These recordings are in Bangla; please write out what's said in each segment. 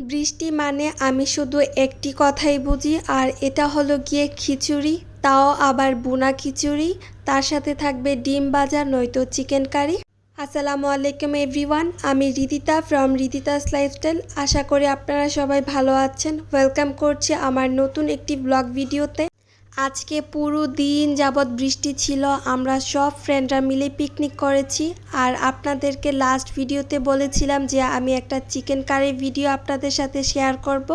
বৃষ্টি মানে আমি শুধু একটি কথাই বুঝি, আর এটা হলো গিয়ে খিচুড়ি, তাও আবার বুনা খিচুড়ি। তার সাথে থাকবে ডিম ভাজা নয়তো চিকেন কারি। আসসালামু আলাইকুম এভরিওয়ান, আমি রিদিতা ফ্রম রিদিতাস লাইফস্টাইল। আশা করি আপনারা সবাই ভালো আছেন। ওয়েলকাম করছি আমার নতুন একটি ব্লগ ভিডিওতে। আজকে পুরো দিন যাবৎ বৃষ্টি ছিল, আমরা সব ফ্রেন্ডরা মিলে পিকনিক করেছি। আর আপনাদেরকে লাস্ট ভিডিওতে বলেছিলাম যে আমি একটা চিকেন কারি ভিডিও আপনাদের সাথে শেয়ার করব।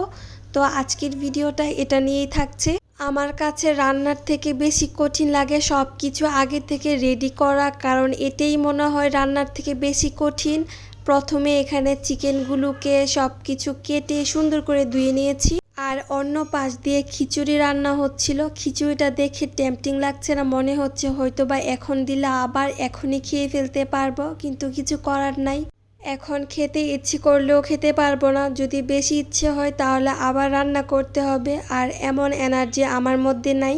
তো আজকের ভিডিওটা এটা নিয়েই থাকছে। আমার কাছে রান্নার থেকে বেশি কঠিন লাগে সব কিছু আগে থেকে রেডি করা, কারণ এটাই মনে হয় রান্নার থেকে বেশি কঠিন। প্রথমে এখানে চিকেনগুলোকে সব কিছু কেটে সুন্দর করে ধুয়ে নিয়েছি। আর অন্য পাশ দিয়ে খিচুড়ি রান্না হচ্ছিল। খিচুড়িটা দেখে টেম্পটিং লাগছে না, মনে হচ্ছে হয়তো বা এখন দিলে আবার এখনই খেয়ে ফেলতে পারবো, কিন্তু কিছু করার নাই। এখন খেতে ইচ্ছে করলেও খেতে পারবো না, যদি বেশি ইচ্ছে হয় তাহলে আবার রান্না করতে হবে, আর এমন এনার্জি আমার মধ্যে নাই।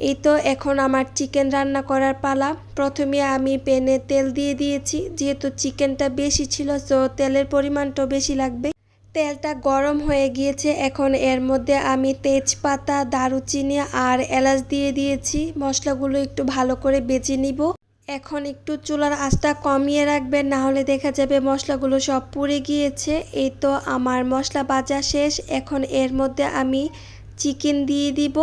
এই তো এখন আমার চিকেন রান্না করার পালা। প্রথমে আমি প্যানে তেল দিয়ে দিয়েছি, যেহেতু চিকেনটা বেশি ছিল সো তেলের পরিমাণটাও বেশি লাগবে। তেলটা গরম হয়ে গিয়েছে, এখন এর মধ্যে আমি তেজপাতা, দারুচিনি আর এলাচ দিয়ে দিয়েছি। মশলাগুলো একটু ভালো করে বেজে নিব। এখন একটু চুলার আঁচটা কমিয়ে রাখবেন, না হলে দেখা যাবে মশলাগুলো সব পুড়ে গিয়েছে। এই তো আমার মশলা ভাজা শেষ, এখন এর মধ্যে আমি চিকেন দিয়ে দিব।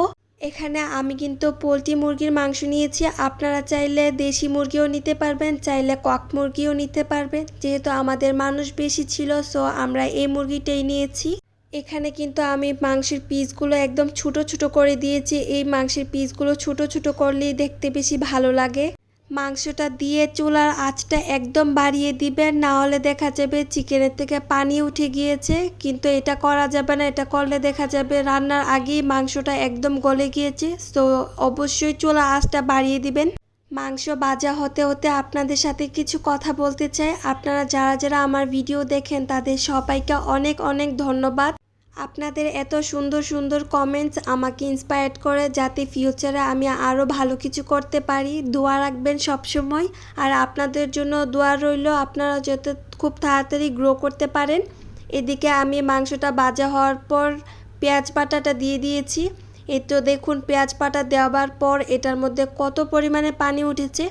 এখানে আমি কিন্তু পোলট্রি মুরগির মাংস নিয়েছি, আপনারা চাইলে দেশি মুরগিও নিতে পারবেন, চাইলে কক মুরগিও নিতে পারবেন। যেহেতু আমাদের মানুষ বেশি ছিল সো আমরা এই মুরগিটাই নিয়েছি। এখানে কিন্তু আমি মাংসের পিসগুলো একদম ছোট ছোট করে দিয়েছি। এই মাংসের পিসগুলো ছোট ছোট করলেই দেখতে বেশি ভালো লাগে। মাংসটা দিয়ে চুলার আঁচটা একদম বাড়িয়ে দিবেন, না হলে দেখা যাবে চিকেনের থেকে পানি উঠে গিয়েছে। কিন্তু এটা করা যাবে না, এটা করলে দেখা যাবে রান্নার আগেই মাংসটা একদম গলে গিয়েছে। তো অবশ্যই চুলার আঁচটা বাড়িয়ে দিবেন। মাংস ভাজা হতে হতে আপনাদের সাথে কিছু কথা বলতে চাই। আপনারা যারা যারা আমার ভিডিও দেখেন তাদের সবাইকে অনেক অনেক ধন্যবাদ। আপনাদের এত সুন্দর সুন্দর কমেন্টস আমাকে ইন্সপায়ার্ড করে, যাতে ফিউচারে আমি আরও ভালো কিছু করতে পারি। দোয়া রাখবেন সবসময়, আর আপনাদের জন্য দোয়া রইল আপনারা যাতে খুব তাড়াতাড়ি গ্রো করতে পারেন। এদিকে আমি মাংসটা ভাজা হওয়ার পর পেঁয়াজ বাটাটা দিয়ে দিয়েছি। এই তো দেখুন পেঁয়াজ বাটা দেওয়ার পর এটার মধ্যে কত পরিমাণে পানি উঠেছে।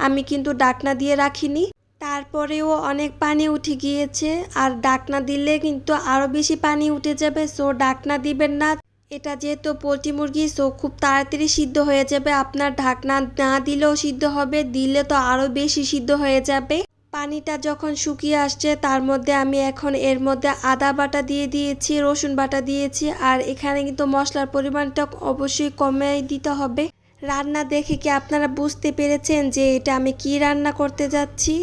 আমি কিন্তু ঢাকনা দিয়ে রাখিনি, তারপরেও অনেক পানি উঠে গিয়েছে। আর ঢাকনা দিলে কিন্তু আরও বেশি পানি উঠে যাবে, সো ঢাকনা দিবেন না। এটা যেহেতু পোলট্রি মুরগি সো খুব তাড়াতাড়ি সিদ্ধ হয়ে যাবে। আপনার ঢাকনা না দিলেও সিদ্ধ হবে, দিলে তো আরও বেশি সিদ্ধ হয়ে যাবে। পানিটা যখন শুকিয়ে আসছে তার মধ্যে আমি এখন এর মধ্যে আদা বাটা দিয়ে দিয়েছি, রসুন বাটা দিয়েছি। আর এখানে কিন্তু মশলার পরিমাণটা অবশ্যই কমে দিতে হবে। রান্না দেখে কি আপনারা বুঝতে পেরেছেন যে এটা আমি কি রান্না করতে যাচ্ছি?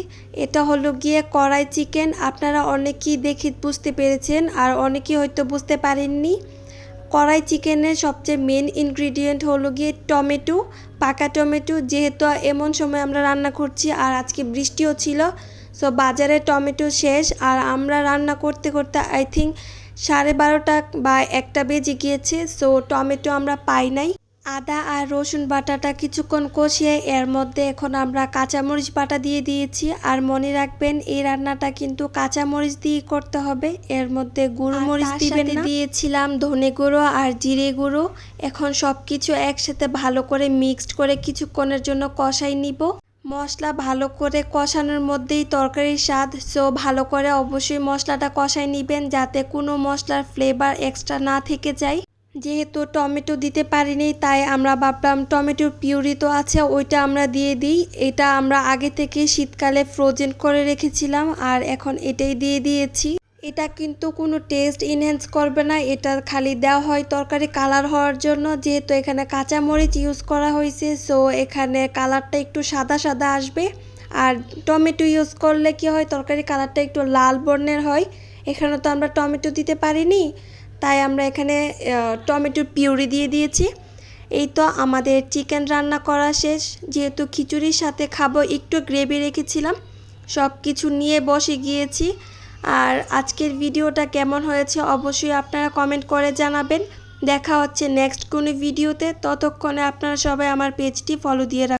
এটা হলো গিয়ে কড়াই চিকেন। আপনারা অনেকেই দেখে বুঝতে পেরেছেন, আর অনেকেই হয়তো বুঝতে পারেননি। কড়াই চিকেনের সবচেয়ে মেন ইনগ্রিডিয়েন্ট হলো গিয়ে টমেটো, পাকা টমেটো। যেহেতু এমন সময় আমরা রান্না করছি আর আজকে বৃষ্টিও ছিল, সো বাজারে টমেটো শেষ। আর আমরা রান্না করতে করতে আই থিঙ্ক 12:30 বা 1টা বেজে গিয়েছে, সো টমেটো আমরা পাই নাই। আদা আর রসুন বাটাটা কিছুক্ষণ কষিয়ে এর মধ্যে এখন আমরা কাঁচামরিচ বাটা দিয়ে দিয়েছি। আর মনে রাখবেন এই রান্নাটা কিন্তু কাঁচামরিচ দিয়ে করতে হবে, এর মধ্যে গুঁড়ো মরিচ দিবেন না। দিয়েছিলাম ধনে গুঁড়ো আর জিরে গুঁড়ো। এখন সব কিছু একসাথে ভালো করে মিক্সড করে কিছুক্ষণের জন্য কষাই নিব। মশলা ভালো করে কষানোর মধ্যেই তরকারির স্বাদ, সো ভালো করে অবশ্যই মশলাটা কষাই নেবেন যাতে কোনো মশলার ফ্লেভার এক্সট্রা না থেকে যায়। যেহেতু টমেটো দিতে পারিনি তাই আমরা ভাবলাম টমেটোর পিউরি তো আছে ওইটা আমরা দিয়ে দিই। এটা আমরা আগে থেকে শীতকালে ফ্রোজেন করে রেখেছিলাম, আর এখন এটাই দিয়ে দিয়েছি। এটা কিন্তু কোনো টেস্ট ইনহ্যান্স করবে না, এটা খালি দেওয়া হয় তরকারি কালার হওয়ার জন্য। যেহেতু এখানে কাঁচামরিচ ইউজ করা হয়েছে সো এখানে কালারটা একটু সাদা সাদা আসবে। আর টমেটো ইউজ করলে কি হয়, তরকারি কালারটা একটু লাল বর্ণের হয়। এখানে তো আমরা টমেটো দিতে পারিনি, তাই আমরা এখানে টমেটোর পিউরি দিয়ে দিয়েছি। এই তো আমাদের চিকেন রান্না করা শেষ। যেহেতু খিচুড়ির সাথে খাবো একটু গ্রেভি রেখেছিলাম, সব কিছু নিয়ে বসে গিয়েছি। আর আজকের ভিডিওটা কেমন হয়েছে অবশ্যই আপনারা কমেন্ট করে জানাবেন। দেখা হচ্ছে নেক্সট কোনো ভিডিওতে, ততক্ষণে আপনারা সবাই আমার পেজটি ফলো দিয়ে রাখবেন।